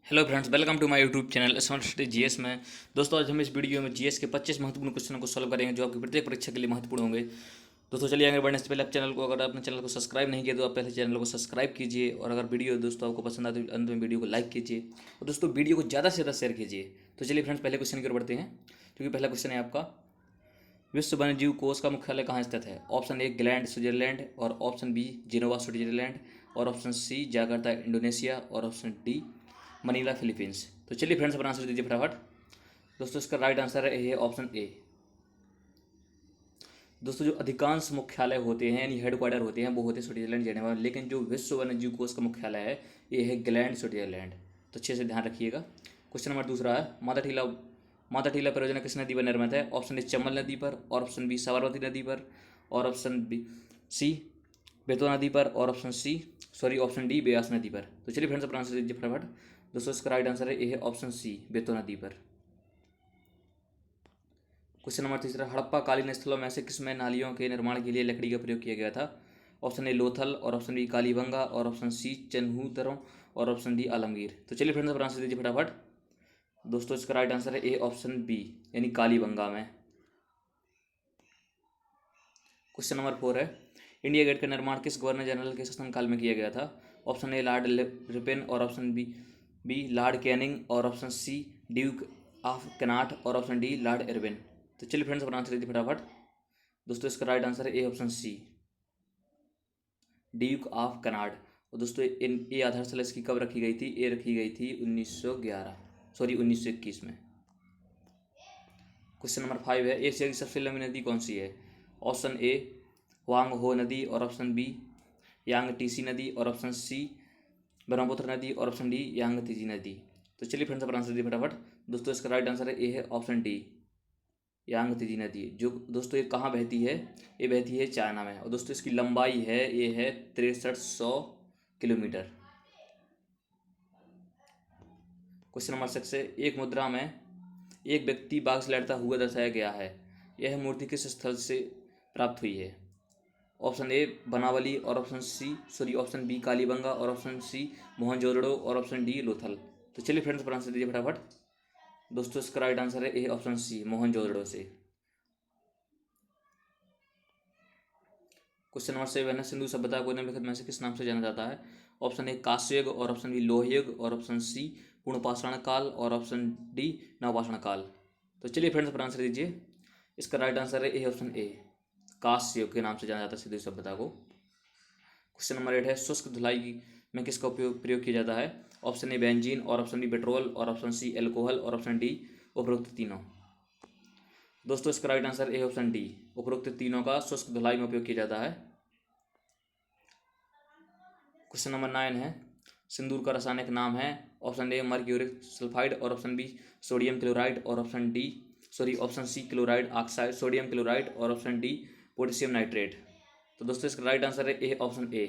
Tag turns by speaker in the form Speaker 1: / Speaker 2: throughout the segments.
Speaker 1: Hello friends, welcome to my YouTube channel smart study GS में। दोस्तों, आज हम इस वीडियो में जीएस के 25 महत्वपूर्ण क्वेश्चनों को सॉल्व करेंगे जो आपकी प्रत्येक परीक्षा के लिए महत्वपूर्ण होंगे। दोस्तों चलिए आगे बढ़ने से पहले आप चैनल को, अगर आपने चैनल को सब्सक्राइब नहीं किया तो आप पहले चैनल को सब्सक्राइब कीजिए, और अगर वीडियो दोस्तों आपको पसंद आए तो अंत में वीडियो को लाइक कीजिए और दोस्तों वीडियो को ज़्यादा से ज़्यादा शेयर कीजिए। तो चलिए फ्रेंड्स, पहले क्वेश्चन की ओर बढ़ते हैं, क्योंकि पहला क्वेश्चन है आपका, विश्व वन्यजीव कोष का मुख्यालय कहाँ स्थित है? ऑप्शन ए ग्लैंड स्विट्जरलैंड, और ऑप्शन बी जिनेवा स्विट्जरलैंड, और ऑप्शन सी जकार्ता इंडोनेशिया, और ऑप्शन डी मनीला फिलीपींस। तो चलिए फ्रेंड्स, अपना आंसर दीजिए फटाफट। दोस्तों इसका राइट आंसर है ये ऑप्शन ए। दोस्तों जो अधिकांश मुख्यालय होते हैं यानी हेडक्वार्टर होते हैं वो होते हैं स्विट्जरलैंड जेनेवा, लेकिन जो विश्व वन्यजीव कोष का मुख्यालय है ये है ग्लैंड स्विट्जरलैंड। तो अच्छे से ध्यान रखिएगा। क्वेश्चन नंबर दूसरा है, माता टीला परियोजना किस नदी पर निर्मित है? ऑप्शन ए चंबल नदी पर, और ऑप्शन बी साबरमती नदी पर, और ऑप्शन बी सी बेतवा नदी पर, और ऑप्शन डी ब्यास नदी पर। तो चलिए फ्रेंड्स, अपना आंसर दीजिए फटाफट। दोस्तों इसका राइट आंसर है ये है ऑप्शन सी बेतवा नदी पर। क्वेश्चन नंबर तीसरा, हड़प्पा कालीन स्थलों में से किसमें नालियों के निर्माण के लिए लकड़ी का प्रयोग किया गया था? ऑप्शन ए लोथल, और ऑप्शन बी कालीबंगा, और ऑप्शन सी चन्हूतरों, और ऑप्शन डी आलमगीर। तो चलिए फ्रेंड्स, अपना आंसर दीजिए फटाफट। दोस्तों इसका राइट आंसर है ए ऑप्शन बी यानी कालीबंगा में। क्वेश्चन नंबर 4 है, इंडिया गेट का निर्माण किस गवर्नर जनरल के शासनकाल में किया गया था? ऑप्शन ए लॉर्ड रिपेन, और ऑप्शन बी लॉर्ड कैनिंग, और option C Duke of Connaught, और ऑप्शन डी लॉर्ड इरविन। तो चलिए फ्रेंड्स, अपना आंसर दीजिए फटाफट। दोस्तों इसका राइट आंसर है A option C Duke of Connaught. और दोस्तों ये आधारशिला इसकी कब रखी गई थी? ये रखी गई थी 1921 में। क्वेश्चन नंबर 5 है, एशिया की सबसे लंबी नदी कौन सी है? ऑप्शन ए वांग हो नदी, और ऑप्शन बी यांग टीसी नदी, और ऑप्शन सी ब्रह्मपुत्र नदी, और ऑप्शन डी यांग तीजी नदी। तो चलिए फ्रेंड्स, अपना आंसर दीजिए फटाफट। दोस्तों इसका राइट आंसर है ए है ऑप्शन डी यांग तीजी नदी। जो दोस्तों ये कहाँ बहती है? ये बहती है चाइना में, और दोस्तों इसकी लंबाई है ये है 6300 किलोमीटर। क्वेश्चन नंबर 6 है, एक मुद्रा में एक व्यक्ति बाघ से लड़ता हुआ दर्शाया गया है, यह मूर्ति किस स्थल से प्राप्त हुई है? ऑप्शन ए बनावली, और ऑप्शन बी कालीबंगा, और ऑप्शन सी मोहनजोदड़ो, और ऑप्शन डी लोथल। तो चलिए फ्रेंड्स, पर आंसर दीजिए फटाफट। दोस्तों इसका राइट आंसर है ए ऑप्शन सी मोहनजोदड़ो से। क्वेश्चन नंबर 7 है, सिंधु सभ्यता को निम्नलिखित में से किस नाम से जाना जाता है? ऑप्शन ए कांस्य, और ऑप्शन बी लौह युग, और ऑप्शन सी पूर्णपाषाण काल, और ऑप्शन डी नवपाषाण काल। तो चलिए फ्रेंड्स, पर आंसर दीजिए। इसका राइट आंसर है ए ऑप्शन ए कांस्य युग के नाम से जाना जाता है सिंधु सभ्यता को। क्वेश्चन नंबर 8 है, शुष्क धुलाई में किसका प्रयोग किया जाता है? ऑप्शन ए बेंजीन, और ऑप्शन बी पेट्रोल, और ऑप्शन सी एल्कोहल, और ऑप्शन डी उपरोक्त तीनों। दोस्तों इसका right answer A option D उपरोक्त तीनों का शुष्क धुलाई में उपयोग किया जाता है। क्वेश्चन नंबर 9 है, सिंदूर का रासायनिक नाम है? ऑप्शन ए मर्क्यूरिक सल्फाइड, और ऑप्शन बी सोडियम क्लोराइड, और option C chloride oxide sodium chloride, और ऑप्शन डी पोटेशियम नाइट्रेट। तो दोस्तों इसका राइट आंसर है ए ऑप्शन ए,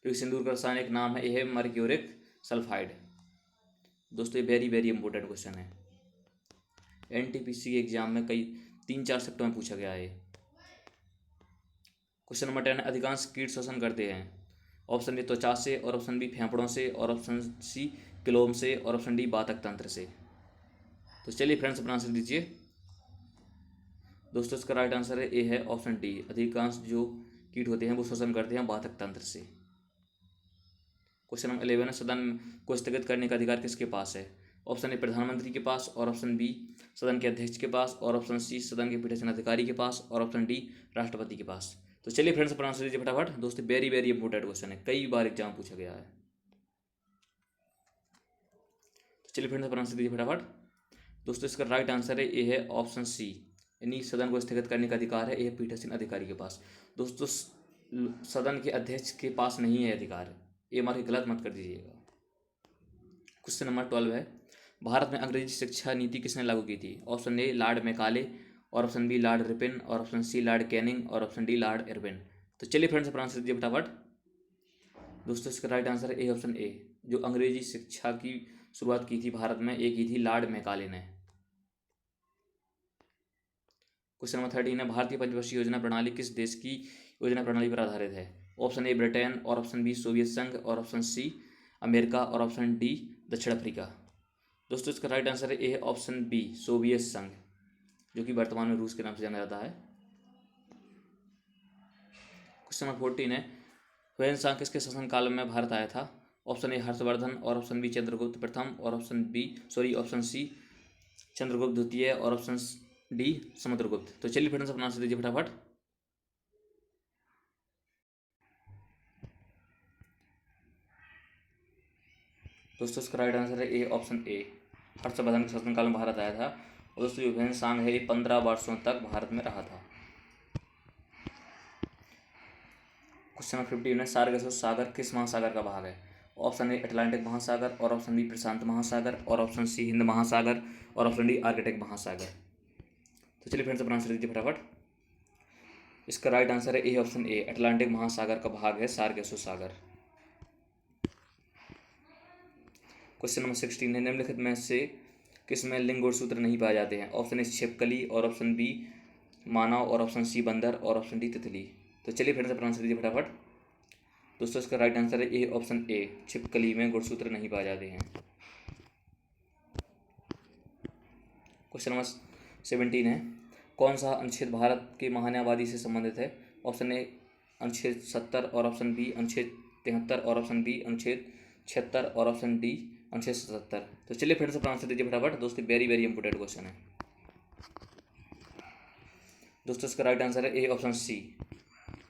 Speaker 1: क्योंकि सिंदूर का रासायनिक नाम है ये है मर्क्यूरिक सल्फाइड। दोस्तों ये वेरी वेरी इंपॉर्टेंट क्वेश्चन है, एनटीपीसी के एग्जाम में कई 3-4 शिफ्टों में पूछा गया है। क्वेश्चन नंबर 10 है, अधिकांश कीट श्वसन करते हैं? ऑप्शन ए त्वचा से, और ऑप्शन बी फेफड़ों से, और ऑप्शन सी क्लोम से, और ऑप्शन डी बातक तंत्र से। तो चलिए फ्रेंड्स, अपना आंसर दीजिए। दोस्तों इसका राइट आंसर है ए है ऑप्शन डी, अधिकांश जो कीट होते हैं वो श्वसन करते हैं बातक तंत्र से। क्वेश्चन नंबर 11 है, सदन को स्थगित करने का अधिकार किसके पास है? ऑप्शन ए प्रधानमंत्री के पास, और ऑप्शन बी सदन के अध्यक्ष के पास, और ऑप्शन सी सदन के पीठासीन अधिकारी के पास, और ऑप्शन डी राष्ट्रपति के पास। तो चलिए फ्रेंड्स, अपना आंसर दीजिए फटाफट। दोस्तों वेरी वेरी इंपॉर्टेंट क्वेश्चन है, कई बार एग्जाम पूछा गया है। तो चलिए फ्रेंड्स, अपना आंसर दीजिए फटाफट। दोस्तों इसका राइट आंसर है ए है ऑप्शन सी, यानी सदन को स्थगित करने का अधिकार है यह पीठासीन अधिकारी के पास। दोस्तों सदन के अध्यक्ष के पास नहीं है अधिकार, ये मार्क गलत मत कर दीजिएगा। क्वेश्चन नंबर 12 है, भारत में अंग्रेजी शिक्षा नीति किसने लागू की थी? ऑप्शन ए लॉर्ड मैकाले, और ऑप्शन बी लॉर्ड रिपन, और ऑप्शन सी लॉर्ड कैनिंग, और ऑप्शन डी लॉर्ड इरविन। तो चलिए फ्रेंड्स, अपना आंसर दीजिए फटाफट। दोस्तों इसका राइट आंसर है ए ऑप्शन ए, जो अंग्रेजी शिक्षा की शुरुआत की थी भारत में ये की थी लॉर्ड मैकाले ने। क्वेश्चन नंबर 13 है, भारतीय पंचवर्षीय योजना प्रणाली किस देश की योजना प्रणाली पर आधारित है? ऑप्शन ए ब्रिटेन, और ऑप्शन बी सोवियत संघ, और ऑप्शन सी अमेरिका, और ऑप्शन डी दक्षिण अफ्रीका। दोस्तों इसका राइट आंसर है ए ऑप्शन बी, सोवियत संघ, जो कि वर्तमान में रूस के नाम से जाना जाता है। क्वेश्चन नंबर 14 है, ह्वेन किसके शासनकाल में भारत आया था? ऑप्शन ए हर्षवर्धन, और ऑप्शन बी चंद्रगुप्त प्रथम, और ऑप्शन सी चंद्रगुप्त द्वितीय, और ऑप्शन डी समुद्रगुप्त। तो चलिए फिर से अपना आंसर दीजिए फटाफट। दोस्तों इसका राइट आंसर है ए ऑप्शन ए, हर्षवर्धन के शासनकाल में भारत आया था। और दोस्तों जो ह्वेन है ये 15 वर्षों तक भारत में रहा था। क्वेश्चन नंबर 15 है, सार्गेसुस सागर किस महासागर का भाग है? ऑप्शन ए अटलांटिक महासागर, और ऑप्शन बी प्रशांत महासागर, और ऑप्शन सी हिंद महासागर, और ऑप्शन डी आर्कटिक महासागर। तो चलिए फ्रेंड्स अपना आंसर दीजिए फटाफट। इसका राइट आंसर है ए ऑप्शन ए, अटलांटिक महासागर का भाग है सार्गेसुस सागर। क्वेश्चन नंबर 16 है, निम्नलिखित में से किसमें लिंग गुणसूत्र नहीं पाए जाते हैं? ऑप्शन ए छिपकली, और ऑप्शन बी मानव, और ऑप्शन सी बंदर, और ऑप्शन डी तितली। तो चलिए फिर से अपना आंसर दीजिए फटाफट। दोस्तों इसका राइट आंसर है ए ऑप्शन ए, छिपकली में गुणसूत्र नहीं पाए जाते हैं। क्वेश्चन नंबर 17 है, कौन सा अनुच्छेद भारत के महान्यायवादी से संबंधित है? ऑप्शन ए अनुच्छेद 70, और ऑप्शन बी अनुच्छेद 73, और ऑप्शन बी अनुच्छेद 76, और ऑप्शन डी अनुच्छेद 77। तो चलिए फिर से अपना आंसर दीजिए फटाफट। दोस्तों वेरी वेरी इंपॉर्टेंट क्वेश्चन है। दोस्तों इसका राइट आंसर है ए ऑप्शन सी,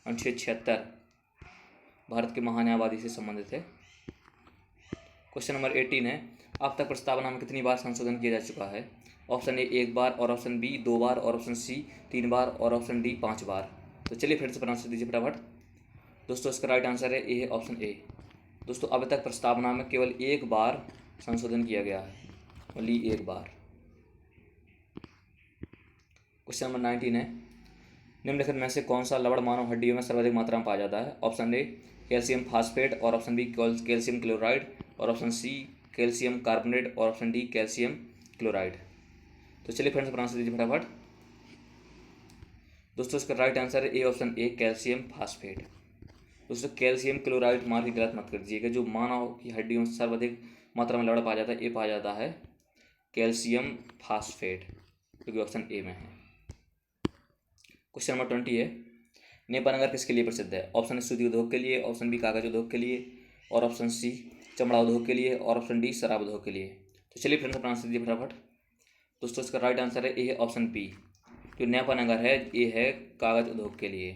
Speaker 1: अनुच्छेद 76 भारत के महान्यायवादी से संबंधित है। क्वेश्चन नंबर 18 है, अब तक प्रस्तावना में कितनी बार संशोधन किया जा चुका है? ऑप्शन ए 1 बार, और ऑप्शन बी 2 बार, और ऑप्शन सी 3 बार, और ऑप्शन डी 5 बार। तो चलिए फिर से आंसर दीजिए फटाफट। दोस्तों इसका राइट आंसर है ए ऑप्शन ए। दोस्तों अब तक प्रस्तावना में केवल 1 बार संशोधन किया गया है, ओनली 1 बार। क्वेश्चन नंबर 19 है, निम्नलिखित में से कौन सा लवण मानव हड्डियों में सर्वाधिक मात्रा में पाया जाता है? ऑप्शन ए कैल्शियम फास्फेट, और ऑप्शन बी कैल्शियम क्लोराइड, और ऑप्शन सी कैल्शियम कार्बोनेट, और ऑप्शन डी कैल्शियम क्लोराइड। तो चलिए फ्रेंड्स आंसर दीजिए फटाफट। दोस्तों इसका राइट आंसर है A option A, calcium phosphate. दोस्तों कैल्शियम क्लोराइड मार के गलत मत कर दीजिएगा। जो मानव की हड्डियों में सर्वाधिक मात्रा में लवण पाया जाता है, ये पाया जाता है कैल्शियम फास्फेट, जो कि ऑप्शन ए में है। क्वेश्चन नंबर 20 है, नेपाल नगर किसके लिए प्रसिद्ध है? ऑप्शन ए सूती उद्योग के लिए, ऑप्शन बी कागज उद्योग के लिए, और ऑप्शन सी चमड़ा उद्योग के लिए, और ऑप्शन डी शराब उद्योग के लिए। तो चलिए फ्रेंड्स अपना आंसर दीजिए फटाफट। दोस्तों इसका राइट आंसर है ए ऑप्शन बी, जो नेपाल नगर है ये है कागज उद्योग के लिए।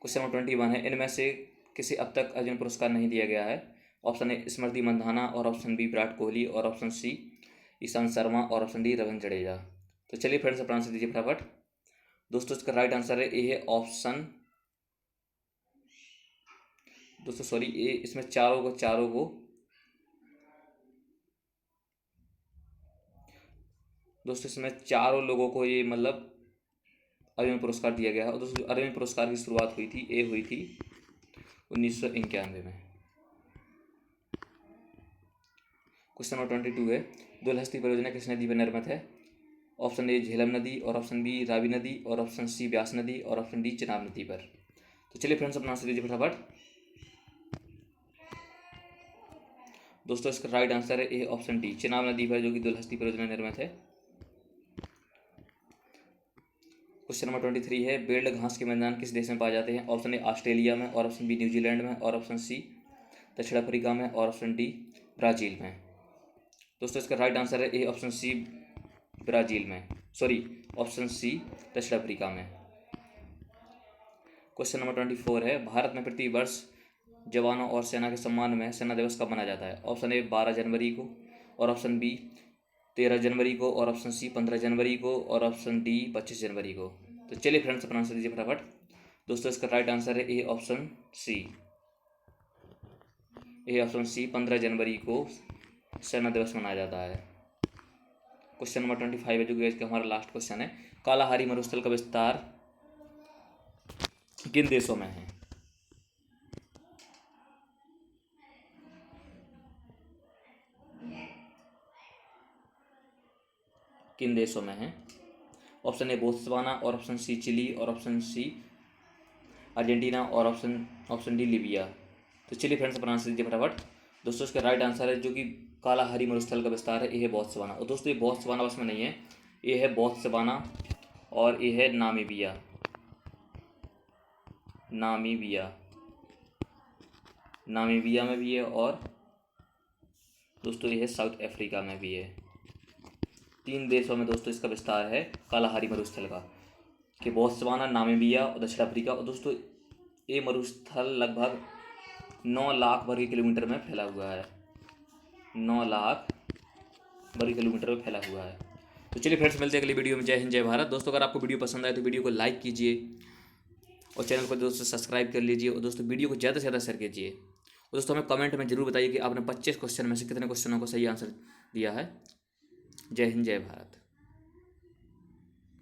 Speaker 1: क्वेश्चन नंबर 21 है, इनमें से किसे अब तक अर्जुन पुरस्कार नहीं दिया गया है? ऑप्शन ए स्मृति मंधाना, और ऑप्शन बी विराट कोहली, और ऑप्शन सी ईशांत शर्मा, और ऑप्शन डी रविंद्र जडेजा। तो चलिए फ्रेंड्स अपना आंसर दीजिए फटाफट। दोस्तों इसका राइट आंसर है ए ऑप्शन, दोस्तों सॉरी ए, इसमें चारों को दोस्तों इसमें चारों लोगों को ये मतलब अर्जुन पुरस्कार दिया गया है। और दोस्तों अर्जुन पुरस्कार की शुरुआत हुई थी 1991 में। क्वेश्चन नंबर 22 है, दुलहस्ती परियोजना किस नदी पर निर्मित है? ऑप्शन ए झेलम नदी, और ऑप्शन बी रावी नदी, और ऑप्शन सी ब्यास नदी, और ऑप्शन डी चिनाब नदी पर। तो चलिए फ्रेंड्स अपना आंसर दीजिए फटाफट। दोस्तों इसका राइट आंसर है ए ऑप्शन डी, चिनाब नदी पर, जो कि दुलहस्ती परियोजना निर्मित है। क्वेश्चन नंबर 23 है, बेल्ड घास के मैदान किस देश में पाए जाते हैं? ऑप्शन ए ऑस्ट्रेलिया में, और ऑप्शन बी न्यूजीलैंड में, और ऑप्शन सी दक्षिण अफ्रीका में, और ऑप्शन डी ब्राज़ील में। दोस्तों इसका राइट आंसर है ए ऑप्शन सी, ब्राज़ील में, सॉरी ऑप्शन सी दक्षिण अफ्रीका में। क्वेश्चन नंबर 24 है, भारत में प्रति वर्ष जवानों और सेना के सम्मान में सेना दिवस कब मनाया जाता है? ऑप्शन ए 12 जनवरी को, और ऑप्शन बी 13 जनवरी को, और ऑप्शन सी 15 जनवरी को, और ऑप्शन डी 25 जनवरी को। तो चलिए फ्रेंड्स अपना आंसर दीजिए फटाफट। दोस्तों इसका राइट आंसर है ए ऑप्शन सी, 15 जनवरी को सेना दिवस मनाया जाता है। क्वेश्चन नंबर 25 है, जो कि हमारा लास्ट क्वेश्चन है, कालाहारी मरुस्थल का विस्तार किन देशों में है? किन देशों में है? ऑप्शन ए बोत्सवाना, और ऑप्शन सी चिली, और ऑप्शन सी अर्जेंटीना, और ऑप्शन डी लीबिया। तो चलिए फ्रेंड्स अपना आंसर दीजिए फटाफट। दोस्तों इसका राइट आंसर है जो कि कालाहारी मरुस्थल का विस्तार है, ये है बोत्सवाना। और दोस्तों ये बोत्सवाना बस में नहीं है, ये है बोत्सवाना और ये है नामीबिया। नामीबिया, नामीबिया में भी है और दोस्तों ये है साउथ अफ्रीका में भी है। 3 देशों में दोस्तों इसका विस्तार है कालाहारी मरुस्थल का, कि बोत्सवाना, नामीबिया और दक्षिण अफ्रीका। और दोस्तों ये मरुस्थल लगभग 9 लाख वर्ग किलोमीटर में फैला हुआ है, 9 लाख वर्ग किलोमीटर में फैला हुआ है। तो चलिए फ्रेंड्स, मिलते हैं अगली वीडियो में। जय हिंद, जय भारत। दोस्तों अगर आपको वीडियो पसंद आए तो वीडियो को लाइक कीजिए और चैनल को दोस्तों सब्सक्राइब कर लीजिए और दोस्तों वीडियो को ज़्यादा से ज़्यादा शेयर कीजिए। और दोस्तों हमें कमेंट में जरूर बताइए कि आपने 25 क्वेश्चन में से कितने क्वेश्चनों को सही आंसर दिया है। जय हिंद, जय भारत।